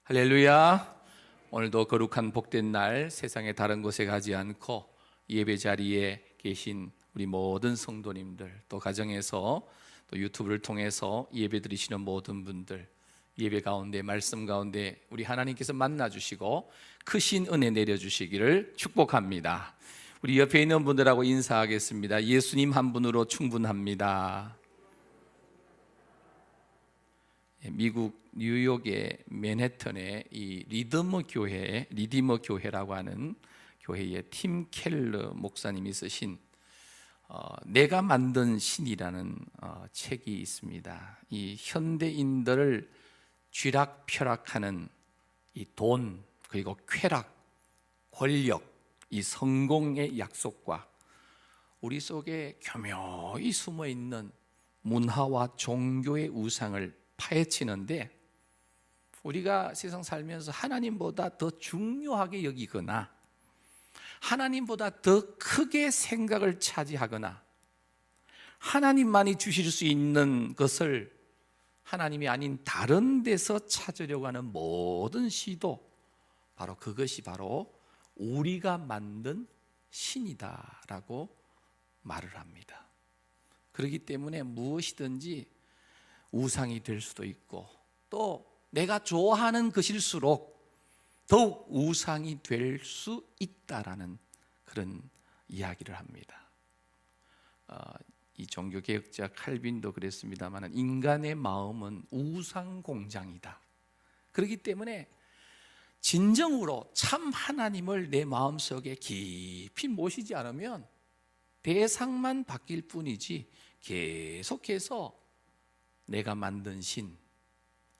할렐루야. 오늘도 거룩한 복된 날 세상의 다른 곳에 가지 않고 예배 자리에 계신 우리 모든 성도님들, 또 가정에서 또 유튜브를 통해서 예배 드리시는 모든 분들, 예배 가운데 말씀 가운데 우리 하나님께서 만나 주시고 크신 은혜 내려 주시기를 축복합니다. 우리 옆에 있는 분들하고 인사하겠습니다. 예수님 한 분으로 충분합니다. 미국 뉴욕의 맨해튼의 이 리디머 교회라고 하는 교회의 팀 켈러 목사님이 쓰신 내가 만든 신이라는 책이 있습니다. 이 현대인들을 쥐락펴락하는 이 돈, 그리고 쾌락, 권력, 이 성공의 약속과 우리 속에 교묘히 숨어 있는 문화와 종교의 우상을 파헤치는데, 우리가 세상 살면서 하나님보다 더 중요하게 여기거나 하나님보다 더 크게 생각을 차지하거나 하나님만이 주실 수 있는 것을 하나님이 아닌 다른 데서 찾으려고 하는 모든 시도, 바로 그것이 바로 우리가 만든 신이다라고 말을 합니다. 그렇기 때문에 무엇이든지 우상이 될 수도 있고, 또 내가 좋아하는 것일수록 더욱 우상이 될 수 있다라는 그런 이야기를 합니다. 이 종교개혁자 칼빈도 그랬습니다만, 인간의 마음은 우상 공장이다. 그렇기 때문에 진정으로 참 하나님을 내 마음속에 깊이 모시지 않으면 대상만 바뀔 뿐이지 계속해서 내가 만든 신,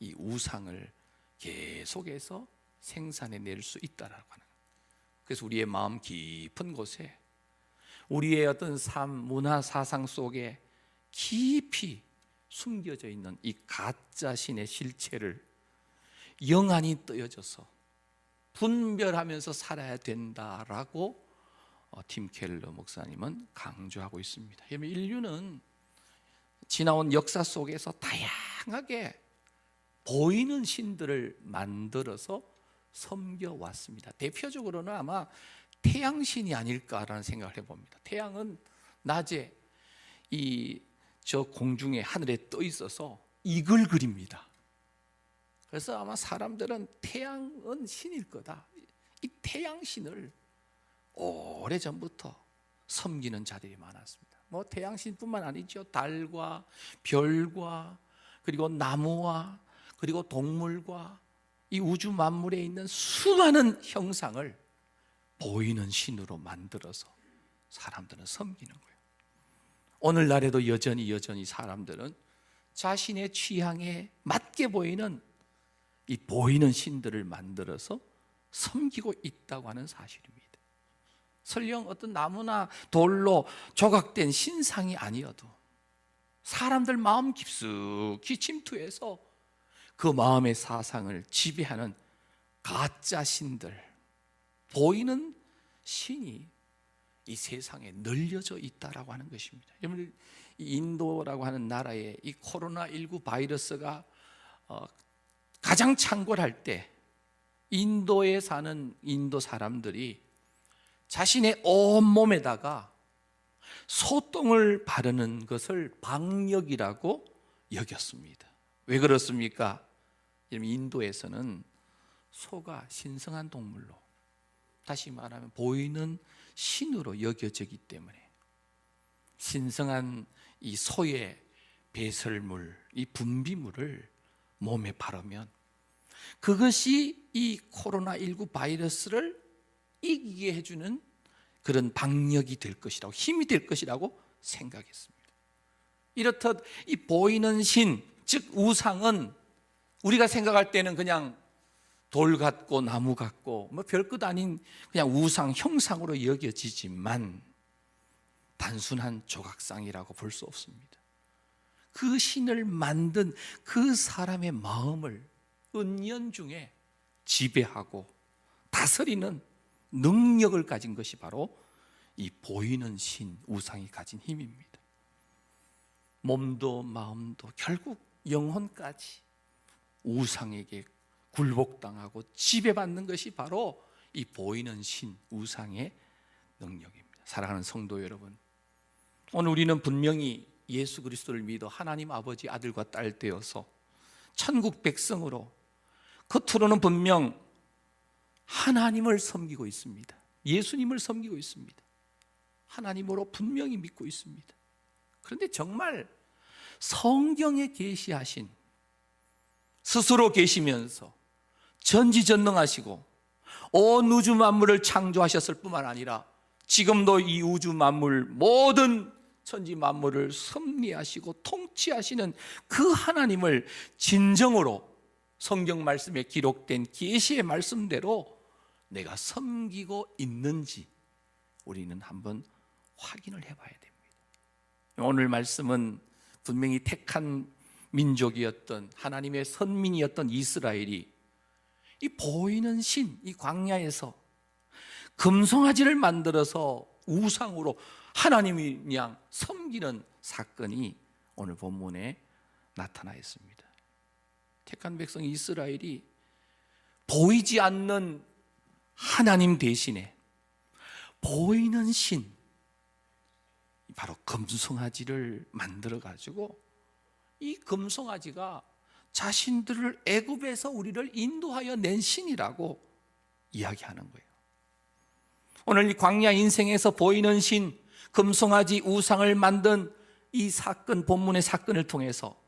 이 우상을 계속해서 생산해낼 수 있다라고 하는. 그래서 우리의 마음 깊은 곳에, 우리의 어떤 삶, 문화, 사상 속에 깊이 숨겨져 있는 이 가짜 신의 실체를 영안이 떠여져서 분별하면서 살아야 된다라고 팀 켈러 목사님은 강조하고 있습니다. 인류는 지나온 역사 속에서 다양하게 보이는 신들을 만들어서 섬겨왔습니다. 대표적으로는 아마 태양신이 아닐까라는 생각을 해봅니다. 태양은 낮에 저 공중에 하늘에 떠 있어서 이글 그립니다. 그래서 아마 사람들은 태양은 신일 거다, 이 태양신을 오래전부터 섬기는 자들이 많았습니다. 태양신뿐만 아니죠. 달과 별과 그리고 나무와 그리고 동물과 이 우주 만물에 있는 수많은 형상을 보이는 신으로 만들어서 사람들은 섬기는 거예요. 오늘날에도 여전히 사람들은 자신의 취향에 맞게 보이는 이 보이는 신들을 만들어서 섬기고 있다고 하는 사실입니다. 설령 어떤 나무나 돌로 조각된 신상이 아니어도 사람들 마음 깊숙이 침투해서 그 마음의 사상을 지배하는 가짜 신들, 보이는 신이 이 세상에 널려져 있다라고 하는 것입니다. 여러분, 인도라고 하는 나라에 이 코로나19 바이러스가 가장 창궐할 때 인도에 사는 인도 사람들이 자신의 온몸에다가 소똥을 바르는 것을 방역이라고 여겼습니다. 왜 그렇습니까? 인도에서는 소가 신성한 동물로, 다시 말하면 보이는 신으로 여겨지기 때문에 신성한 이 소의 배설물, 이 분비물을 몸에 바르면 그것이 이 코로나19 바이러스를 이기게 해주는 그런 방력이 될 것이라고, 힘이 될 것이라고 생각했습니다. 이렇듯 이 보이는 신, 즉 우상은 우리가 생각할 때는 그냥 돌 같고 나무 같고 별것 아닌 그냥 우상 형상으로 여겨지지만 단순한 조각상이라고 볼 수 없습니다. 그 신을 만든 그 사람의 마음을 은연중에 지배하고 다스리는 능력을 가진 것이 바로 이 보이는 신, 우상이 가진 힘입니다. 몸도 마음도 결국 영혼까지 우상에게 굴복당하고 지배받는 것이 바로 이 보이는 신, 우상의 능력입니다. 사랑하는 성도 여러분, 오늘 우리는 분명히 예수 그리스도를 믿어 하나님 아버지 아들과 딸 되어서 천국 백성으로 겉으로는 분명 하나님을 섬기고 있습니다. 예수님을 섬기고 있습니다. 하나님으로 분명히 믿고 있습니다. 그런데 정말 성경에 계시하신, 스스로 계시면서 전지전능하시고 온 우주 만물을 창조하셨을 뿐만 아니라 지금도 이 우주 만물, 모든 천지 만물을 섭리하시고 통치하시는 그 하나님을 진정으로 성경 말씀에 기록된 계시의 말씀대로 내가 섬기고 있는지 우리는 한번 확인을 해봐야 됩니다. 오늘 말씀은 분명히 택한 민족이었던, 하나님의 선민이었던 이스라엘이 이 보이는 신, 이 광야에서 금송아지를 만들어서 우상으로 하나님이 그냥 섬기는 사건이 오늘 본문에 나타나 있습니다. 택한 백성 이스라엘이 보이지 않는 하나님 대신에 보이는 신, 바로 금송아지를 만들어 가지고 이 금송아지가 자신들을 애굽에서 우리를 인도하여 낸 신이라고 이야기하는 거예요. 오늘 이 광야 인생에서 보이는 신, 금송아지 우상을 만든 이 사건, 본문의 사건을 통해서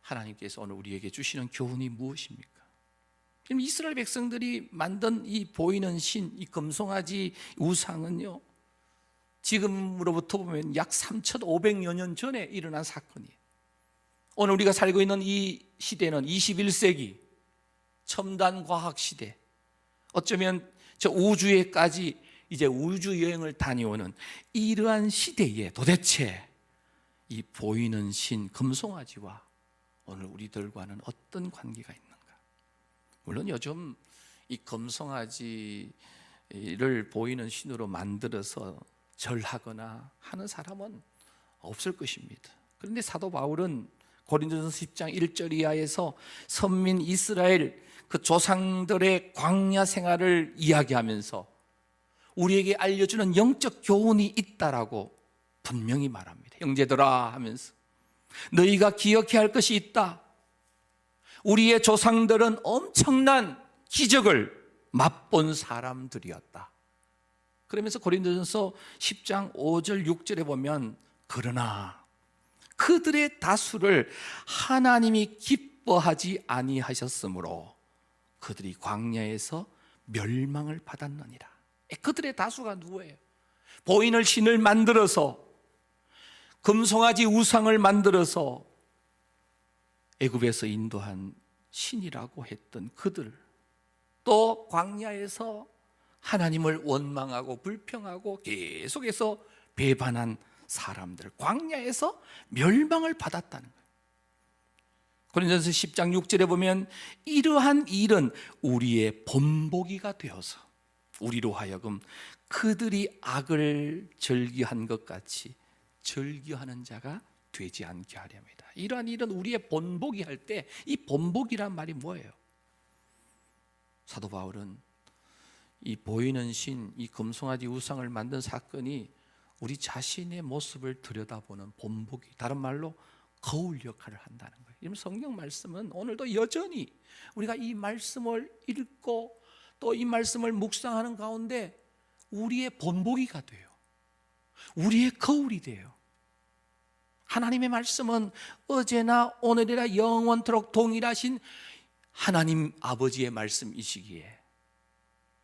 하나님께서 오늘 우리에게 주시는 교훈이 무엇입니까? 지금 이스라엘 백성들이 만든 이 보이는 신, 이 금송아지 우상은요, 지금으로부터 보면 약 3,500여 년 전에 일어난 사건이에요. 오늘 우리가 살고 있는 이 시대는 21세기 첨단 과학 시대, 어쩌면 저 우주에까지 이제 우주 여행을 다녀오는 이러한 시대에 도대체 이 보이는 신 금송아지와 오늘 우리들과는 어떤 관계가 있는가? 물론 요즘 이 금송아지를 보이는 신으로 만들어서 절하거나 하는 사람은 없을 것입니다. 그런데 사도 바울은 고린도전서 10장 1절 이하에서 선민 이스라엘 그 조상들의 광야 생활을 이야기하면서 우리에게 알려주는 영적 교훈이 있다라고 분명히 말합니다. 형제들아 하면서 너희가 기억해야 할 것이 있다. 우리의 조상들은 엄청난 기적을 맛본 사람들이었다. 그러면서 고린도전서 10장 5절 6절에 보면 그러나 그들의 다수를 하나님이 기뻐하지 아니하셨으므로 그들이 광야에서 멸망을 받았느니라. 그들의 다수가 누구예요? 보이는 신을 만들어서 금송아지 우상을 만들어서 애굽에서 인도한 신이라고 했던 그들, 또 광야에서 하나님을 원망하고 불평하고 계속해서 배반한 사람들, 광야에서 멸망을 받았다는 거예요. 고린도전서 10장 6절에 보면 이러한 일은 우리의 본보기가 되어서 우리로 하여금 그들이 악을 절기한 것 같이 절기하는 자가 되지 않게 하렵니다. 이러한 일은 우리의 본보기 할 때 이 본보기란 말이 뭐예요? 사도 바울은 이 보이는 신, 이 금송아지 우상을 만든 사건이 우리 자신의 모습을 들여다보는 본보기, 다른 말로 거울 역할을 한다는 거예요. 이 성경 말씀은 오늘도 여전히 우리가 이 말씀을 읽고 또 이 말씀을 묵상하는 가운데 우리의 본보기가 돼요. 우리의 거울이 돼요. 하나님의 말씀은 어제나 오늘이나 영원토록 동일하신 하나님 아버지의 말씀이시기에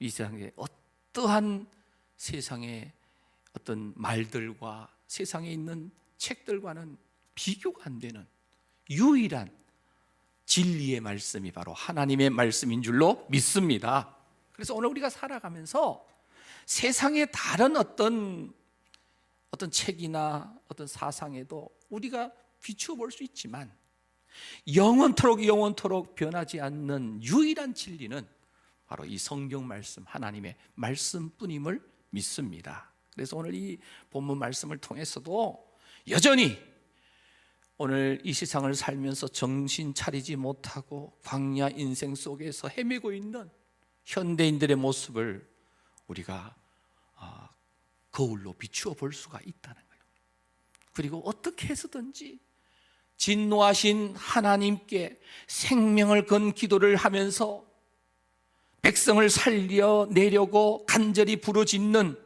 이 세상에 어떠한 세상의 어떤 말들과 세상에 있는 책들과는 비교가 안 되는 유일한 진리의 말씀이 바로 하나님의 말씀인 줄로 믿습니다. 그래서 오늘 우리가 살아가면서 세상의 다른 어떤 책이나 어떤 사상에도 우리가 비추어 볼 수 있지만 영원토록 변하지 않는 유일한 진리는 바로 이 성경 말씀, 하나님의 말씀뿐임을 믿습니다. 그래서 오늘 이 본문 말씀을 통해서도 여전히 오늘 이 세상을 살면서 정신 차리지 못하고 광야 인생 속에서 헤매고 있는 현대인들의 모습을 우리가 거울로 비추어 볼 수가 있다는 거예요. 그리고 어떻게 해서든지 진노하신 하나님께 생명을 건 기도를 하면서 백성을 살려내려고 간절히 부르짖는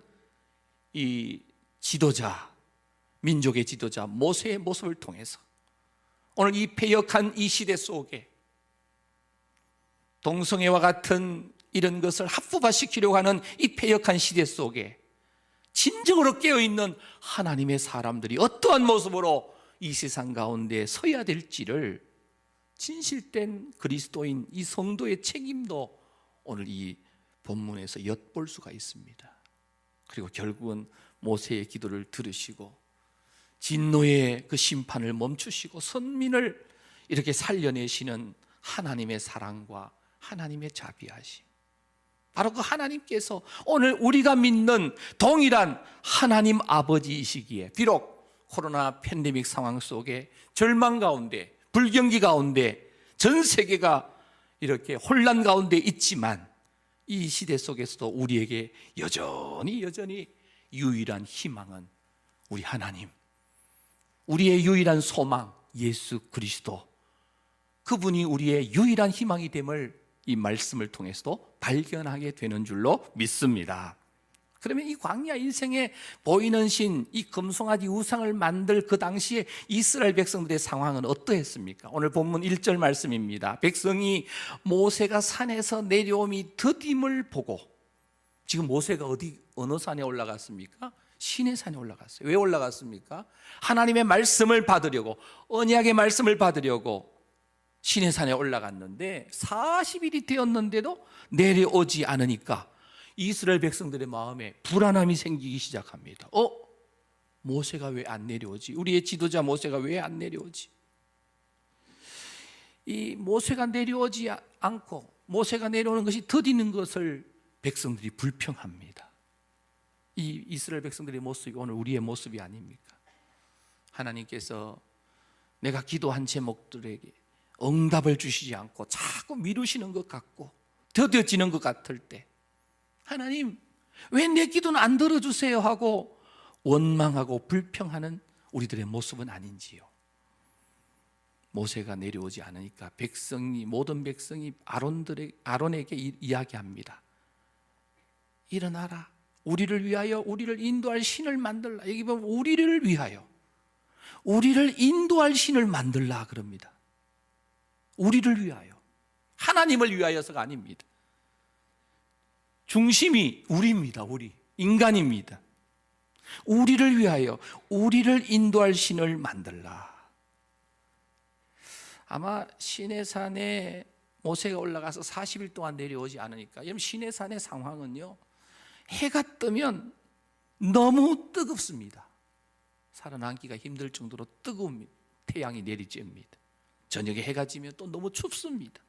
이 지도자, 민족의 지도자 모세의 모습을 통해서 오늘 이 패역한 이 시대 속에 동성애와 같은 이런 것을 합법화시키려고 하는 이 패역한 시대 속에 진정으로 깨어있는 하나님의 사람들이 어떠한 모습으로 이 세상 가운데 서야 될지를 진실된 그리스도인 이 성도의 책임도 오늘 이 본문에서 엿볼 수가 있습니다. 그리고 결국은 모세의 기도를 들으시고 진노의 그 심판을 멈추시고 선민을 이렇게 살려내시는 하나님의 사랑과 하나님의 자비하심, 바로 그 하나님께서 오늘 우리가 믿는 동일한 하나님 아버지이시기에 비록 코로나 팬데믹 상황 속에 절망 가운데 불경기 가운데 전 세계가 이렇게 혼란 가운데 있지만 이 시대 속에서도 우리에게 여전히 유일한 희망은 우리 하나님, 우리의 유일한 소망 예수 그리스도, 그분이 우리의 유일한 희망이 됨을 이 말씀을 통해서도 발견하게 되는 줄로 믿습니다. 그러면 이 광야 인생에 보이는 신, 이 금송아지 우상을 만들 그 당시에 이스라엘 백성들의 상황은 어떠했습니까? 오늘 본문 1절 말씀입니다. 백성이 모세가 산에서 내려옴이 더딤을 보고, 지금 모세가 어느 산에 올라갔습니까? 시내 산에 올라갔어요. 왜 올라갔습니까? 하나님의 말씀을 받으려고, 언약의 말씀을 받으려고 시내 산에 올라갔는데 40일이 되었는데도 내려오지 않으니까 이스라엘 백성들의 마음에 불안함이 생기기 시작합니다. 모세가 왜 안 내려오지? 우리의 지도자 모세가 왜 안 내려오지? 이 모세가 내려오지 않고 모세가 내려오는 것이 더디는 것을 백성들이 불평합니다. 이 이스라엘 백성들의 모습이 오늘 우리의 모습이 아닙니까? 하나님께서 내가 기도한 제목들에게 응답을 주시지 않고 자꾸 미루시는 것 같고 더뎌지는 것 같을 때, 하나님 왜 내 기도는 안 들어주세요 하고 원망하고 불평하는 우리들의 모습은 아닌지요. 모세가 내려오지 않으니까 모든 백성이 아론에게 이야기합니다. 일어나라, 우리를 위하여 우리를 인도할 신을 만들라. 여기 보면 우리를 위하여 우리를 인도할 신을 만들라 그럽니다. 우리를 위하여, 하나님을 위하여서가 아닙니다. 중심이 우리입니다. 우리 인간입니다. 우리를 위하여 우리를 인도할 신을 만들라. 아마 시내산에 모세가 올라가서 40일 동안 내려오지 않으니까, 여러분 시내산의 상황은요, 해가 뜨면 너무 뜨겁습니다. 살아남기가 힘들 정도로 뜨거운 태양이 내리쬐입니다. 저녁에 해가 지면 또 너무 춥습니다.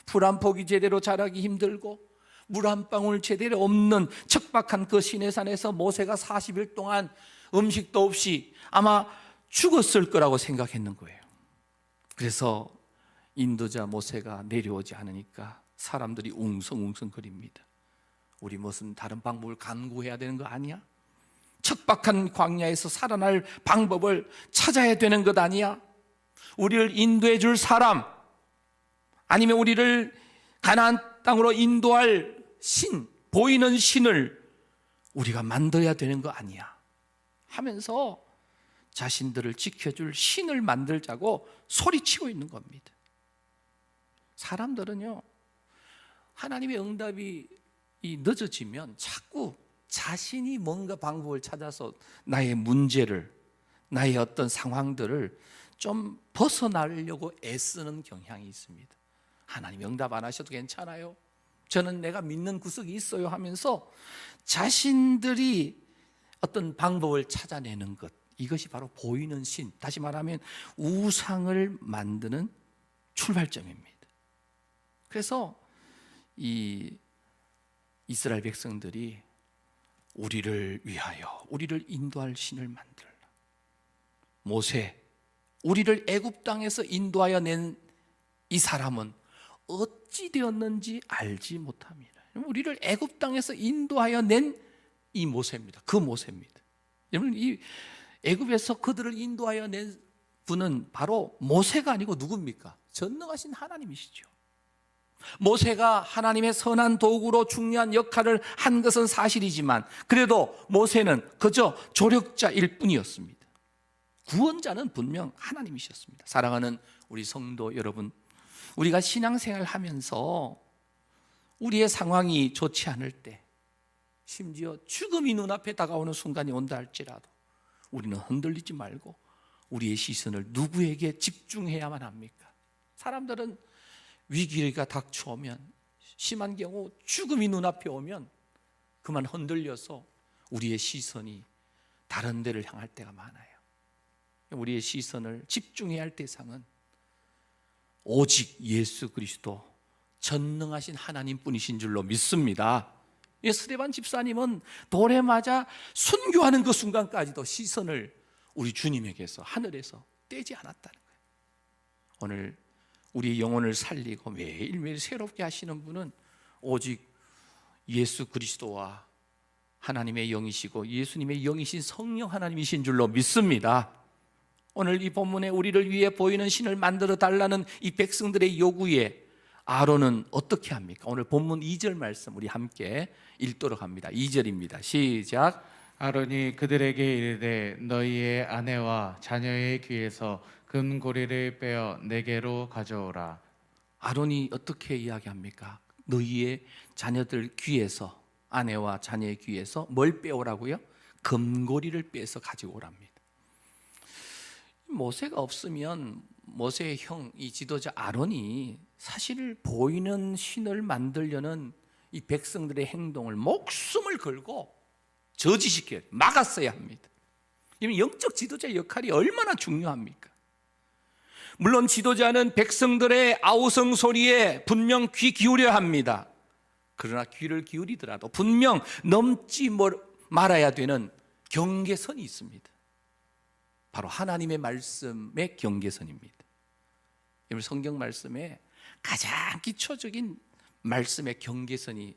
풀 한 폭이 제대로 자라기 힘들고 물 한 방울 제대로 없는 척박한 그 시내산에서 모세가 40일 동안 음식도 없이 아마 죽었을 거라고 생각했는 거예요. 그래서 인도자 모세가 내려오지 않으니까 사람들이 웅성웅성거립니다. 우리 무슨 다른 방법을 간구해야 되는 거 아니야? 척박한 광야에서 살아날 방법을 찾아야 되는 것 아니야? 우리를 인도해 줄 사람, 아니면 우리를 가나안 땅으로 인도할 신, 보이는 신을 우리가 만들어야 되는 거 아니야? 하면서 자신들을 지켜줄 신을 만들자고 소리치고 있는 겁니다. 사람들은요, 하나님의 응답이 늦어지면 자꾸 자신이 뭔가 방법을 찾아서 나의 문제를, 나의 어떤 상황들을 좀 벗어나려고 애쓰는 경향이 있습니다. 하나님 응답 안 하셔도 괜찮아요, 저는 내가 믿는 구석이 있어요 하면서 자신들이 어떤 방법을 찾아내는 것, 이것이 바로 보이는 신, 다시 말하면 우상을 만드는 출발점입니다. 그래서 이 이스라엘 백성들이 우리를 위하여 우리를 인도할 신을 만들라. 모세, 우리를 애굽 땅에서 인도하여 낸 이 사람은 어찌 되었는지 알지 못합니다. 우리를 애굽 땅에서 인도하여 낸 이 모세입니다. 그 모세입니다. 여러분, 이 애굽에서 그들을 인도하여 낸 분은 바로 모세가 아니고 누굽니까? 전능하신 하나님이시죠. 모세가 하나님의 선한 도구로 중요한 역할을 한 것은 사실이지만 그래도 모세는 그저 조력자일 뿐이었습니다. 구원자는 분명 하나님이셨습니다. 사랑하는 우리 성도 여러분, 우리가 신앙생활 하면서 우리의 상황이 좋지 않을 때, 심지어 죽음이 눈앞에 다가오는 순간이 온다 할지라도 우리는 흔들리지 말고 우리의 시선을 누구에게 집중해야만 합니까? 사람들은 위기가 닥쳐오면, 심한 경우 죽음이 눈앞에 오면 그만 흔들려서 우리의 시선이 다른 데를 향할 때가 많아요. 우리의 시선을 집중해야 할 대상은 오직 예수 그리스도 전능하신 하나님뿐이신 줄로 믿습니다. 스데반 집사님은 돌에 맞아 순교하는 그 순간까지도 시선을 우리 주님에게서, 하늘에서 떼지 않았다는 거예요. 오늘 우리 영혼을 살리고 매일매일 새롭게 하시는 분은 오직 예수 그리스도와 하나님의 영이시고 예수님의 영이신 성령 하나님이신 줄로 믿습니다. 오늘 이 본문에 우리를 위해 보이는 신을 만들어 달라는 이 백성들의 요구에 아론은 어떻게 합니까? 오늘 본문 2절 말씀 우리 함께 읽도록 합니다. 2절입니다. 시작. 아론이 그들에게 이르되 너희의 아내와 자녀의 귀에서 금고리를 빼어 내게로 가져오라. 아론이 어떻게 이야기합니까? 너희의 자녀들 귀에서, 아내와 자녀의 귀에서 뭘 빼오라고요? 금고리를 빼서 가지고 오랍니다. 모세가 없으면 모세의 형, 이 지도자 아론이 사실 보이는 신을 만들려는 이 백성들의 행동을 목숨을 걸고 저지시켜 막았어야 합니다. 영적 지도자의 역할이 얼마나 중요합니까? 물론 지도자는 백성들의 아우성 소리에 분명 귀 기울여야 합니다. 그러나 귀를 기울이더라도 분명 넘지 말아야 되는 경계선이 있습니다. 바로 하나님의 말씀의 경계선입니다. 여러분, 성경 말씀에 가장 기초적인 말씀의 경계선이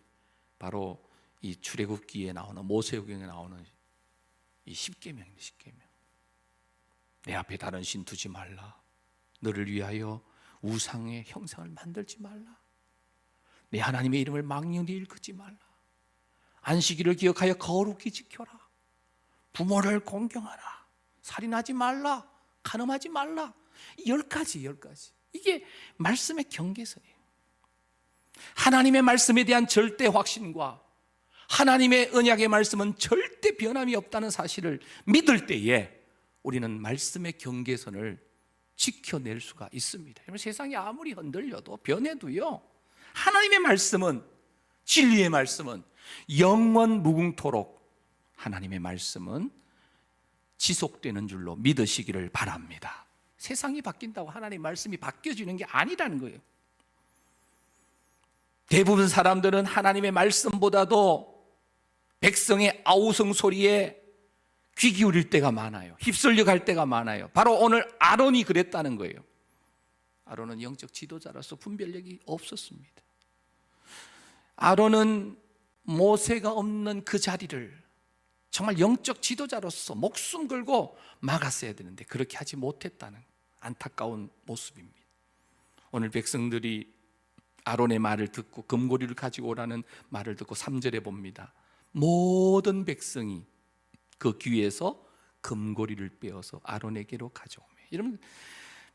바로 이 출애굽기에 나오는, 모세오경에 나오는 이 십계명입니다. 십계명. 내 앞에 다른 신 두지 말라. 너를 위하여 우상의 형상을 만들지 말라. 내 하나님의 이름을 막연히 일컫지 말라. 안식일을 기억하여 거룩히 지켜라. 부모를 공경하라. 살인하지 말라. 간음하지 말라. 10가지. 이게 말씀의 경계선이에요. 하나님의 말씀에 대한 절대 확신과 하나님의 언약의 말씀은 절대 변함이 없다는 사실을 믿을 때에 우리는 말씀의 경계선을 지켜낼 수가 있습니다. 세상이 아무리 흔들려도 변해도요, 하나님의 말씀은, 진리의 말씀은 영원 무궁토록 하나님의 말씀은 지속되는 줄로 믿으시기를 바랍니다. 세상이 바뀐다고 하나님의 말씀이 바뀌어지는 게 아니라는 거예요. 대부분 사람들은 하나님의 말씀보다도 백성의 아우성 소리에 귀 기울일 때가 많아요. 휩쓸려 갈 때가 많아요. 바로 오늘 아론이 그랬다는 거예요. 아론은 영적 지도자로서 분별력이 없었습니다. 아론은 모세가 없는 그 자리를 정말 영적 지도자로서 목숨 걸고 막았어야 되는데 그렇게 하지 못했다는 안타까운 모습입니다. 오늘 백성들이 아론의 말을 듣고 금고리를 가지고 오라는 말을 듣고 3절에 봅니다. 모든 백성이 그 귀에서 금고리를 빼어서 아론에게로 가져오며. 여러분,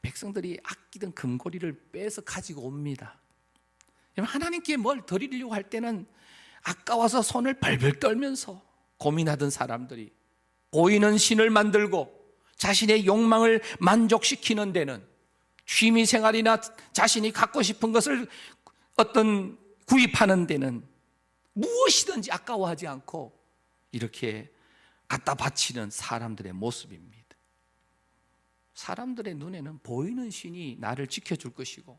백성들이 아끼던 금고리를 빼서 가지고 옵니다. 여러분, 하나님께 뭘 드리려고 할 때는 아까워서 손을 벌벌 떨면서 고민하던 사람들이 보이는 신을 만들고 자신의 욕망을 만족시키는 데는, 취미생활이나 자신이 갖고 싶은 것을 어떤 구입하는 데는 무엇이든지 아까워하지 않고 이렇게 갖다 바치는 사람들의 모습입니다. 사람들의 눈에는 보이는 신이 나를 지켜줄 것이고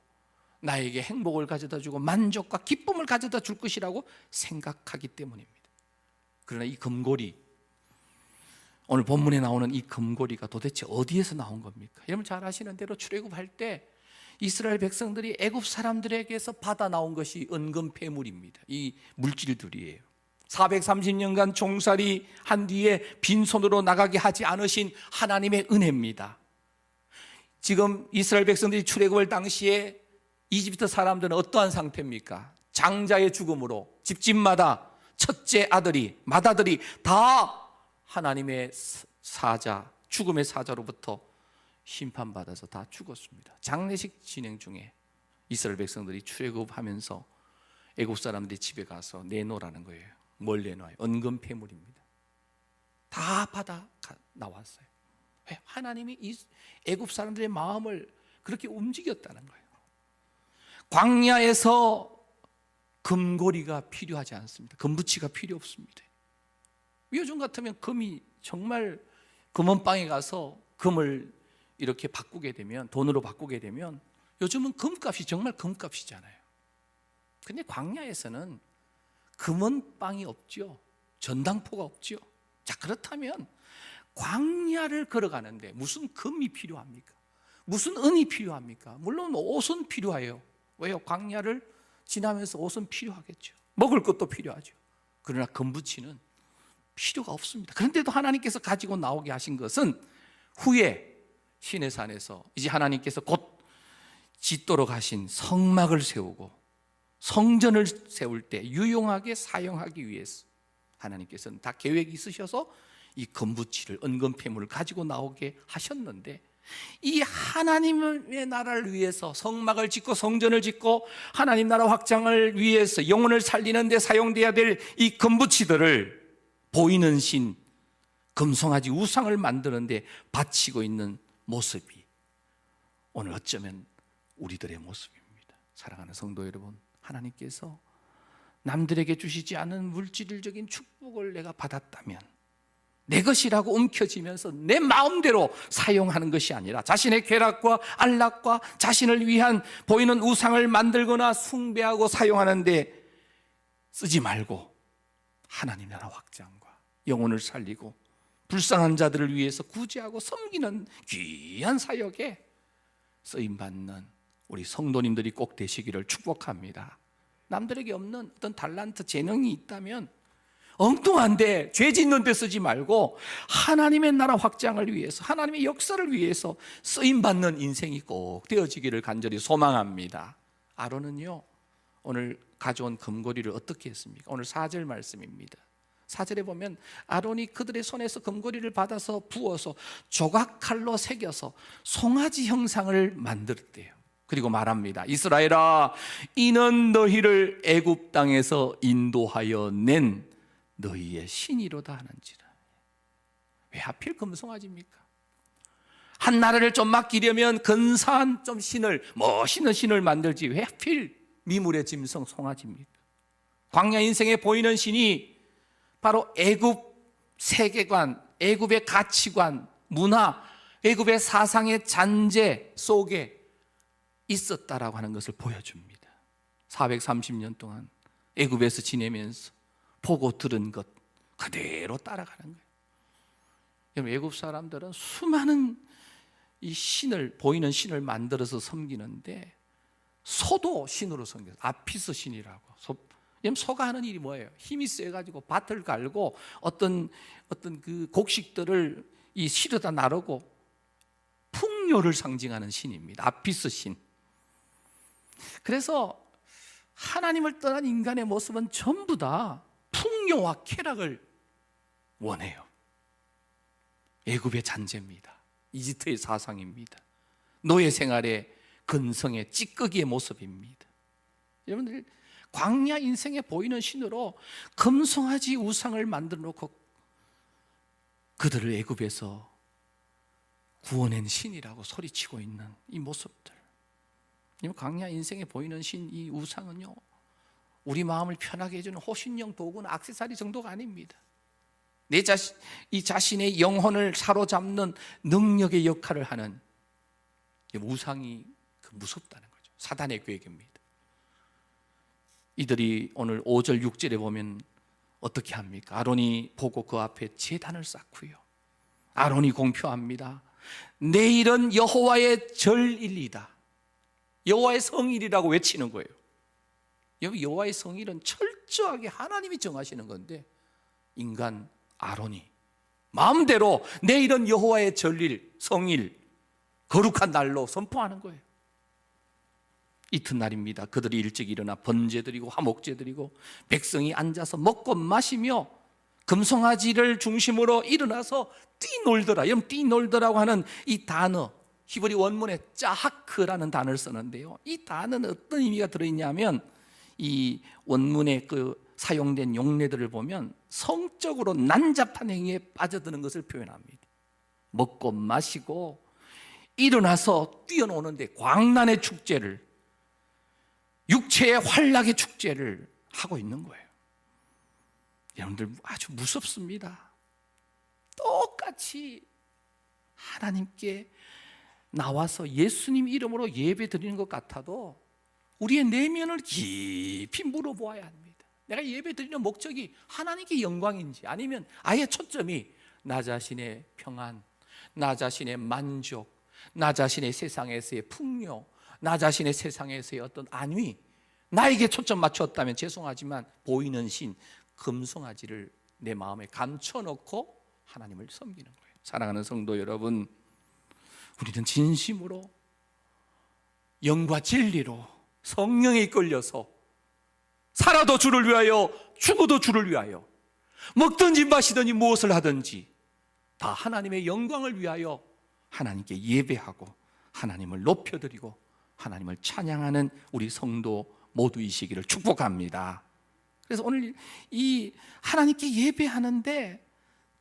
나에게 행복을 가져다 주고 만족과 기쁨을 가져다 줄 것이라고 생각하기 때문입니다. 그러나 이 금고리, 오늘 본문에 나오는 이 금고리가 도대체 어디에서 나온 겁니까? 여러분 잘 아시는 대로 출애굽할 때 이스라엘 백성들이 애굽 사람들에게서 받아 나온 것이 은금 폐물입니다. 이 물질들이에요. 430년간 종살이 한 뒤에 빈손으로 나가게 하지 않으신 하나님의 은혜입니다. 지금 이스라엘 백성들이 출애굽할 당시에 이집트 사람들은 어떠한 상태입니까? 장자의 죽음으로 집집마다 첫째 아들이, 맏아들이 다 하나님의 사자, 죽음의 사자로부터 심판받아서 다 죽었습니다. 장례식 진행 중에 이스라엘 백성들이 출애굽하면서 애굽 사람들이 집에 가서 내놓으라는 거예요. 뭘 내놔요? 은금 폐물입니다. 다 받아 나왔어요. 왜? 하나님이 이 애굽 사람들의 마음을 그렇게 움직였다는 거예요. 광야에서 금고리가 필요하지 않습니다. 금붙이가 필요 없습니다. 요즘 같으면 금이 정말 금원방에 가서 금을 이렇게 바꾸게 되면, 돈으로 바꾸게 되면 요즘은 금값이 정말 금값이잖아요. 근데 광야에서는 금원방이 없죠. 전당포가 없죠. 자, 그렇다면 광야를 걸어가는데 무슨 금이 필요합니까? 무슨 은이 필요합니까? 물론 옷은 필요해요. 왜요? 광야를 지나면서 옷은 필요하겠죠. 먹을 것도 필요하죠. 그러나 금붙이는 필요가 없습니다. 그런데도 하나님께서 가지고 나오게 하신 것은 후에 시내산에서 이제 하나님께서 곧 짓도록 하신 성막을 세우고 성전을 세울 때 유용하게 사용하기 위해서 하나님께서는 다 계획이 있으셔서 이 금붙이를, 은금폐물을 가지고 나오게 하셨는데, 이 하나님의 나라를 위해서 성막을 짓고 성전을 짓고 하나님 나라 확장을 위해서 영혼을 살리는 데 사용돼야 될 이 금붙이들을 보이는 신, 금송아지 우상을 만드는 데 바치고 있는 모습이 오늘 어쩌면 우리들의 모습입니다. 사랑하는 성도 여러분, 하나님께서 남들에게 주시지 않은 물질적인 축복을 내가 받았다면 내 것이라고 움켜쥐면서 내 마음대로 사용하는 것이 아니라 자신의 쾌락과 안락과 자신을 위한 보이는 우상을 만들거나 숭배하고 사용하는 데 쓰지 말고 하나님 나라 확장과 영혼을 살리고 불쌍한 자들을 위해서 구제하고 섬기는 귀한 사역에 쓰임받는 우리 성도님들이 꼭 되시기를 축복합니다. 남들에게 없는 어떤 달란트, 재능이 있다면 엉뚱한데 죄 짓는 데 쓰지 말고 하나님의 나라 확장을 위해서, 하나님의 역사를 위해서 쓰임받는 인생이 꼭 되어지기를 간절히 소망합니다. 아론은요, 오늘 가져온 금고리를 어떻게 했습니까? 오늘 4절 말씀입니다. 4절에 보면 아론이 그들의 손에서 금고리를 받아서 부어서 조각칼로 새겨서 송아지 형상을 만들었대요. 그리고 말합니다. 이스라엘아, 이는 너희를 애굽 땅에서 인도하여 낸 너희의 신이로다 하는지라. 왜 하필 금송아지입니까? 한 나라를 좀 맡기려면 근사한 좀 신을, 멋있는 신을 만들지 왜 하필 미물의 짐승 송아지입니까? 광야 인생에 보이는 신이 바로 애굽 세계관, 애굽의 가치관, 문화, 애굽의 사상의 잔재 속에 있었다라고 하는 것을 보여줍니다. 430년 동안 애굽에서 지내면서 보고 들은 것 그대로 따라가는 거예요. 여러분, 애굽 사람들은 수많은 이 신을, 보이는 신을 만들어서 섬기는데 소도 신으로 섬겨요. 아피스 신이라고. 소가 하는 일이 뭐예요? 힘이 세가지고 밭을 갈고 어떤 그 곡식들을 이 실어다 나르고 풍요를 상징하는 신입니다. 아피스 신. 그래서 하나님을 떠난 인간의 모습은 전부 다 풍요와 쾌락을 원해요. 애굽의 잔재입니다. 이집트의 사상입니다. 노예 생활의 근성의 찌꺼기의 모습입니다. 여러분들, 광야 인생에 보이는 신으로 금송아지 우상을 만들어 놓고 그들을 애굽에서 구원한 신이라고 소리치고 있는 이 모습들, 광야 인생에 보이는 신, 이 우상은요, 우리 마음을 편하게 해주는 호신용 도구나 액세서리 정도가 아닙니다. 이 자신의 영혼을 사로잡는 능력의 역할을 하는 우상이 무섭다는 거죠. 사단의 계획입니다. 이들이 오늘 5절 6절에 보면 어떻게 합니까? 아론이 보고 그 앞에 제단을 쌓고요, 아론이 공표합니다. 내일은 여호와의 절일이다. 여호와의 성일이라고 외치는 거예요. 여호와의 성일은 철저하게 하나님이 정하시는 건데, 인간 아론이 마음대로 내일은 여호와의 절일, 성일, 거룩한 날로 선포하는 거예요. 이튿날입니다. 그들이 일찍 일어나 번제 드리고 화목제 드리고 백성이 앉아서 먹고 마시며 금송아지를 중심으로 일어나서 뛰놀더라. 여러분, 뛰놀더라고 하는 이 단어, 히브리 원문에 짜하크라는 단어를 쓰는데요, 이 단어는 어떤 의미가 들어있냐면, 이 원문에 사용된 용례들을 보면 성적으로 난잡한 행위에 빠져드는 것을 표현합니다. 먹고 마시고 일어나서 뛰어노는데 광란의 축제를, 육체의 활락의 축제를 하고 있는 거예요. 여러분들, 아주 무섭습니다. 똑같이 하나님께 나와서 예수님 이름으로 예배 드리는 것 같아도 우리의 내면을 깊이 물어보아야 합니다. 내가 예배 드리는 목적이 하나님께 영광인지, 아니면 아예 초점이 나 자신의 평안, 나 자신의 만족, 나 자신의 세상에서의 풍요, 나 자신의 세상에서의 어떤 안위, 나에게 초점 맞췄다면 죄송하지만 보이는 신 금송아지를 내 마음에 감춰놓고 하나님을 섬기는 거예요. 사랑하는 성도 여러분, 우리는 진심으로 영과 진리로 성령에 이끌려서 살아도 주를 위하여 죽어도 주를 위하여 먹든지 마시든지 무엇을 하든지 다 하나님의 영광을 위하여 하나님께 예배하고 하나님을 높여드리고 하나님을 찬양하는 우리 성도 모두이시기를 축복합니다. 그래서 오늘 이 하나님께 예배하는데,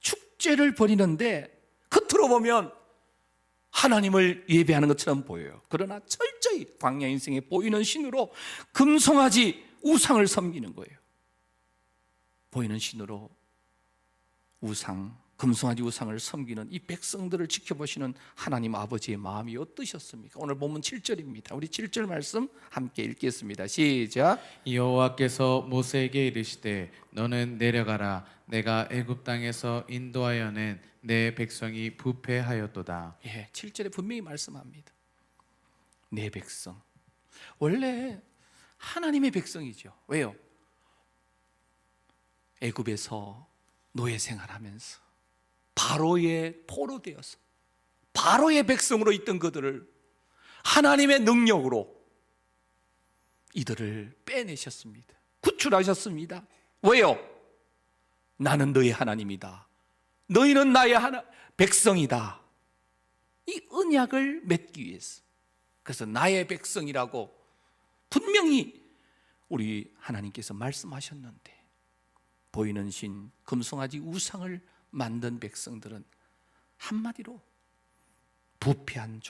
축제를 벌이는데 겉으로 보면 하나님을 예배하는 것처럼 보여요. 그러나 철저히 광야 인생에 보이는 신으로 금송아지 우상을 섬기는 거예요. 보이는 신으로 우상, 금송아지 우상을 섬기는 이 백성들을 지켜보시는 하나님 아버지의 마음이 어떠셨습니까? 오늘 본문 7절입니다. 우리 7절 말씀 함께 읽겠습니다. 시작. 여호와께서 모세에게 이르시되 너는 내려가라. 내가 애굽 땅에서 인도하여 낸 내 백성이 부패하였도다. 7절에 분명히 말씀합니다. 내 백성. 원래 하나님의 백성이죠. 왜요? 애굽에서 노예 생활하면서 바로의 포로되어서 바로의 백성으로 있던 그들을 하나님의 능력으로 이들을 빼내셨습니다. 구출하셨습니다. 왜요? 나는 너의 하나님이다. 너희는 나의 백성이다. 이 언약을 맺기 위해서. 그래서 나의 백성이라고 분명히 우리 하나님께서 말씀하셨는데, 보이는 신 금송아지 우상을 만든 백성들은 한마디로 부패한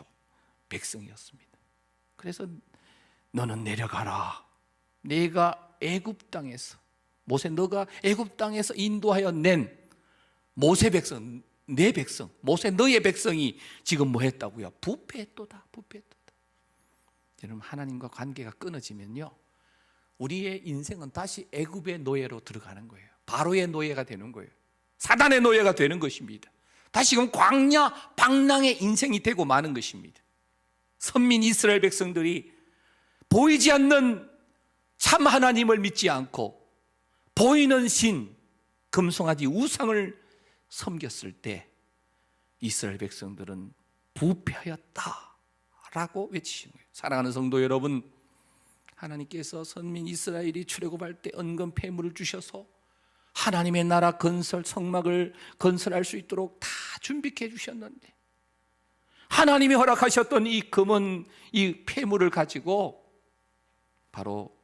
백성이었습니다. 그래서 너는 내려가라. 내가 애굽 땅에서, 모세 너가 애굽 땅에서 인도하여 낸 모세 백성, 내 백성, 모세 너의 백성이 지금 뭐 했다고요? 부패했도다. 부패했도다. 여러분, 하나님과 관계가 끊어지면요, 우리의 인생은 다시 애굽의 노예로 들어가는 거예요. 바로의 노예가 되는 거예요. 사단의 노예가 되는 것입니다. 다시금 광야 방랑의 인생이 되고 마는 것입니다. 선민 이스라엘 백성들이 보이지 않는 참 하나님을 믿지 않고 보이는 신 금송아지 우상을 섬겼을 때 이스라엘 백성들은 부패하였다라고 외치시는 거예요. 사랑하는 성도 여러분, 하나님께서 선민 이스라엘이 출애굽할 때 은금 폐물을 주셔서 하나님의 나라 건설, 성막을 건설할 수 있도록 다 준비해 주셨는데, 하나님이 허락하셨던 이 금은, 이 폐물을 가지고 바로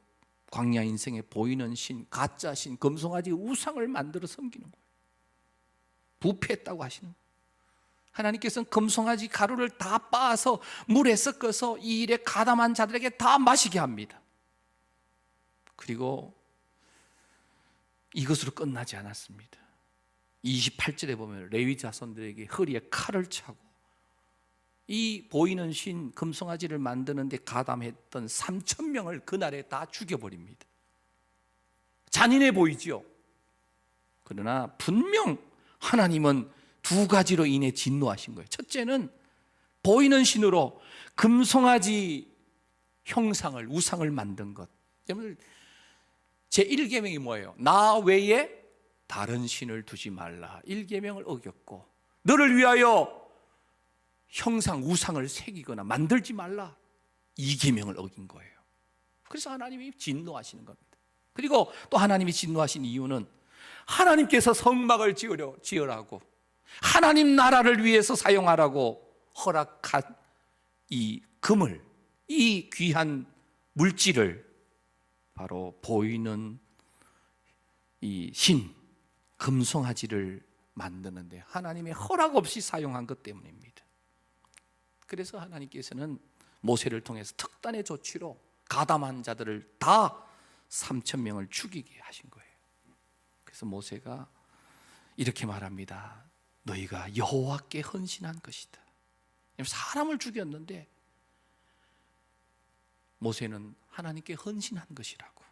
광야 인생에 보이는 신, 가짜 신, 금송아지 우상을 만들어 섬기는 거예요. 부패했다고 하시는 거예요. 하나님께서는 금송아지 가루를 다 빻아서 물에 섞어서 이 일에 가담한 자들에게 다 마시게 합니다. 그리고 이것으로 끝나지 않았습니다. 28절에 보면 레위 자손들에게 허리에 칼을 차고 이 보이는 신 금송아지를 만드는데 가담했던 3,000명을 그날에 다 죽여버립니다. 잔인해 보이죠? 그러나 분명 하나님은 두 가지로 인해 진노하신 거예요. 첫째는 보이는 신으로 금송아지 형상을, 우상을 만든 것. 여러분, 제1계명이 뭐예요? 나 외에 다른 신을 두지 말라. 1계명을 어겼고, 너를 위하여 형상, 우상을 새기거나 만들지 말라. 2계명을 어긴 거예요. 그래서 하나님이 진노하시는 겁니다. 그리고 또 하나님이 진노하신 이유는 하나님께서 성막을 지으라고, 하나님 나라를 위해서 사용하라고 허락한 이 금을, 이 귀한 물질을 바로 보이는 이 신, 금송아지를 만드는데 하나님의 허락 없이 사용한 것 때문입니다. 그래서 하나님께서는 모세를 통해서 특단의 조치로 가담한 자들을 다 3,000명을 죽이게 하신 거예요. 그래서 모세가 이렇게 말합니다. 너희가 여호와께 헌신한 것이다. 사람을 죽였는데 모세는 하나님께 헌신한 것이라고,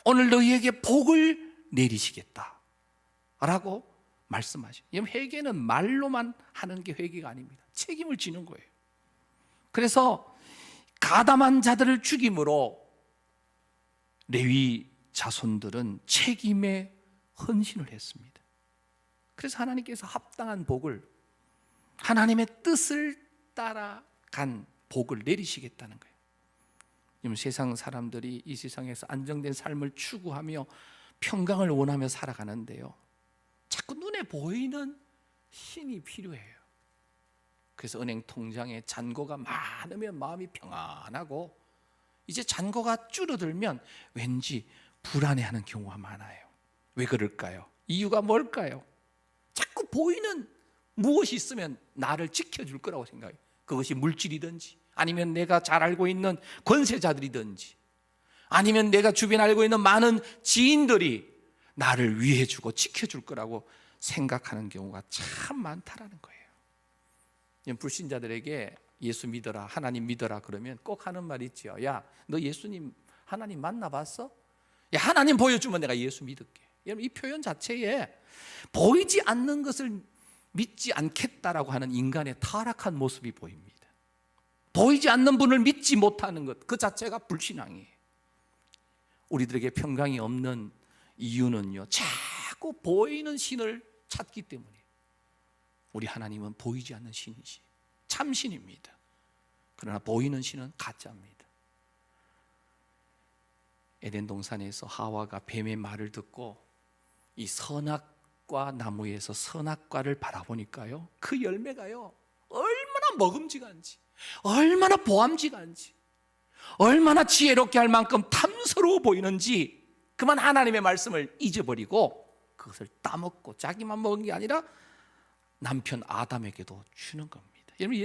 오늘 너희에게 복을 내리시겠다 라고 말씀하시죠. 회개는 말로만 하는 게 회개가 아닙니다. 책임을 지는 거예요. 그래서 가담한 자들을 죽임으로 레위 자손들은 책임에 헌신을 했습니다. 그래서 하나님께서 합당한 복을, 하나님의 뜻을 따라간 복을 내리시겠다는 거예요. 지금 세상 사람들이 이 세상에서 안정된 삶을 추구하며 평강을 원하며 살아가는데요, 자꾸 눈에 보이는 신이 필요해요. 그래서 은행 통장에 잔고가 많으면 마음이 평안하고, 이제 잔고가 줄어들면 왠지 불안해하는 경우가 많아요. 왜 그럴까요? 이유가 뭘까요? 자꾸 보이는 무엇이 있으면 나를 지켜줄 거라고 생각해요. 그것이 물질이든지, 아니면 내가 잘 알고 있는 권세자들이든지, 아니면 내가 주변에 알고 있는 많은 지인들이 나를 위해주고 지켜줄 거라고 생각하는 경우가 참 많다라는 거예요. 불신자들에게 예수 믿어라, 하나님 믿어라 그러면 꼭 하는 말이 있죠. 야, 너 예수님, 하나님 만나봤어? 야, 하나님 보여주면 내가 예수 믿을게. 여러분, 이 표현 자체에 보이지 않는 것을 믿지 않겠다라고 하는 인간의 타락한 모습이 보입니다. 보이지 않는 분을 믿지 못하는 것, 그 자체가 불신앙이에요. 우리들에게 평강이 없는 이유는요, 자꾸 보이는 신을 찾기 때문이에요. 우리 하나님은 보이지 않는 신이시, 참신입니다. 그러나 보이는 신은 가짜입니다. 에덴 동산에서 하와가 뱀의 말을 듣고 이 선악과 나무에서 선악과를 바라보니까요, 그 열매가요 얼마나 먹음직한지, 얼마나 보암직한지, 얼마나 지혜롭게 할 만큼 탐스러워 보이는지 그만 하나님의 말씀을 잊어버리고 그것을 따먹고 자기만 먹은 게 아니라 남편 아담에게도 주는 겁니다. 여러분,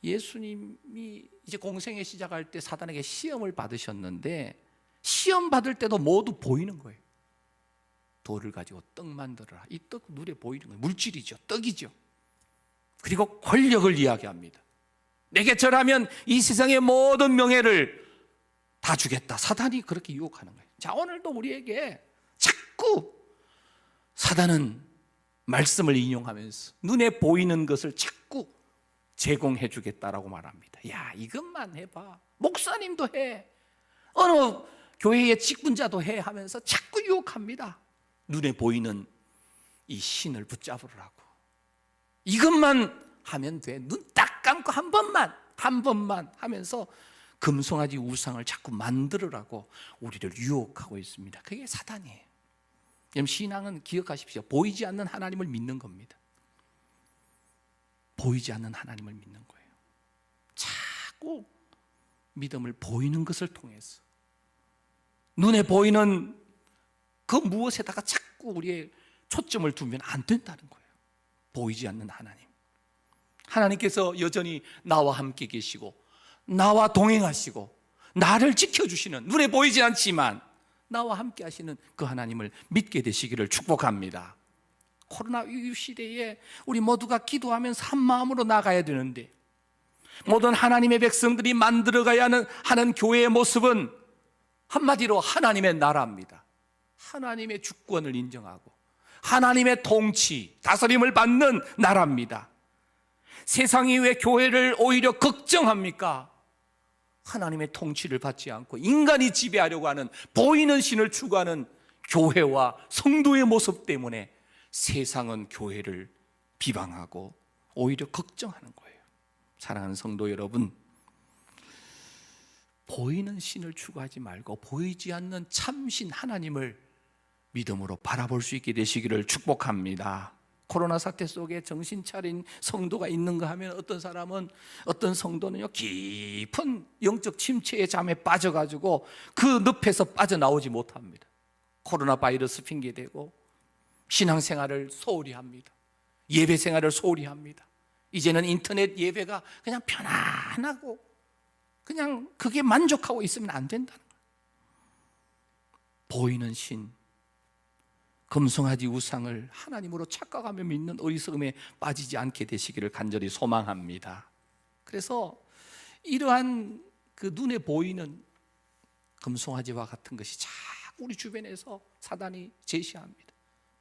예수님이 이제 공생애 시작할 때 사단에게 시험을 받으셨는데, 시험 받을 때도 모두 보이는 거예요. 돌을 가지고 떡 만들어라. 이 떡 눈에 보이는 거예요. 물질이죠, 떡이죠. 그리고 권력을 이야기합니다. 내게 절하면 이 세상의 모든 명예를 다 주겠다. 사단이 그렇게 유혹하는 거예요. 자, 오늘도 우리에게 자꾸 사단은 말씀을 인용하면서 눈에 보이는 것을 자꾸 제공해 주겠다라고 말합니다. 야, 이것만 해봐, 목사님도 해, 어느 교회의 직분자도 해 하면서 자꾸 유혹합니다. 눈에 보이는 이 신을 붙잡으라고. 이것만 하면 돼, 눈 딱 감고 한 번만 하면서 금송아지 우상을 자꾸 만들으라고 우리를 유혹하고 있습니다. 그게 사단이에요. 여러분, 신앙은 기억하십시오. 보이지 않는 하나님을 믿는 겁니다. 보이지 않는 하나님을 믿는 거예요. 자꾸 믿음을 보이는 것을 통해서, 눈에 보이는 그 무엇에다가 자꾸 우리의 초점을 두면 안 된다는 거예요. 보이지 않는 하나님, 하나님께서 여전히 나와 함께 계시고 나와 동행하시고 나를 지켜주시는, 눈에 보이지 않지만 나와 함께 하시는 그 하나님을 믿게 되시기를 축복합니다. 코로나19 시대에 우리 모두가 기도하면서 한 마음으로 나가야 되는데, 모든 하나님의 백성들이 만들어가야 하는 교회의 모습은 한마디로 하나님의 나라입니다. 하나님의 주권을 인정하고 하나님의 통치, 다스림을 받는 나라입니다. 세상이 왜 교회를 오히려 걱정합니까? 하나님의 통치를 받지 않고 인간이 지배하려고 하는 보이는 신을 추구하는 교회와 성도의 모습 때문에 세상은 교회를 비방하고 오히려 걱정하는 거예요. 사랑하는 성도 여러분, 보이는 신을 추구하지 말고 보이지 않는 참신 하나님을 믿음으로 바라볼 수 있게 되시기를 축복합니다. 코로나 사태 속에 정신 차린 성도가 있는가 하면 어떤 성도는요 깊은 영적 침체의 잠에 빠져가지고 그 늪에서 빠져나오지 못합니다. 코로나 바이러스 핑계대고 신앙생활을 소홀히 합니다. 예배 생활을 소홀히 합니다. 이제는 인터넷 예배가 그냥 편안하고 그냥 그게 만족하고 있으면 안 된다는 거예요. 보이는 신, 금송아지 우상을 하나님으로 착각하며 믿는 어리석음에 빠지지 않게 되시기를 간절히 소망합니다. 그래서 이러한 그 눈에 보이는 금송아지와 같은 것이 자꾸 우리 주변에서 사단이 제시합니다.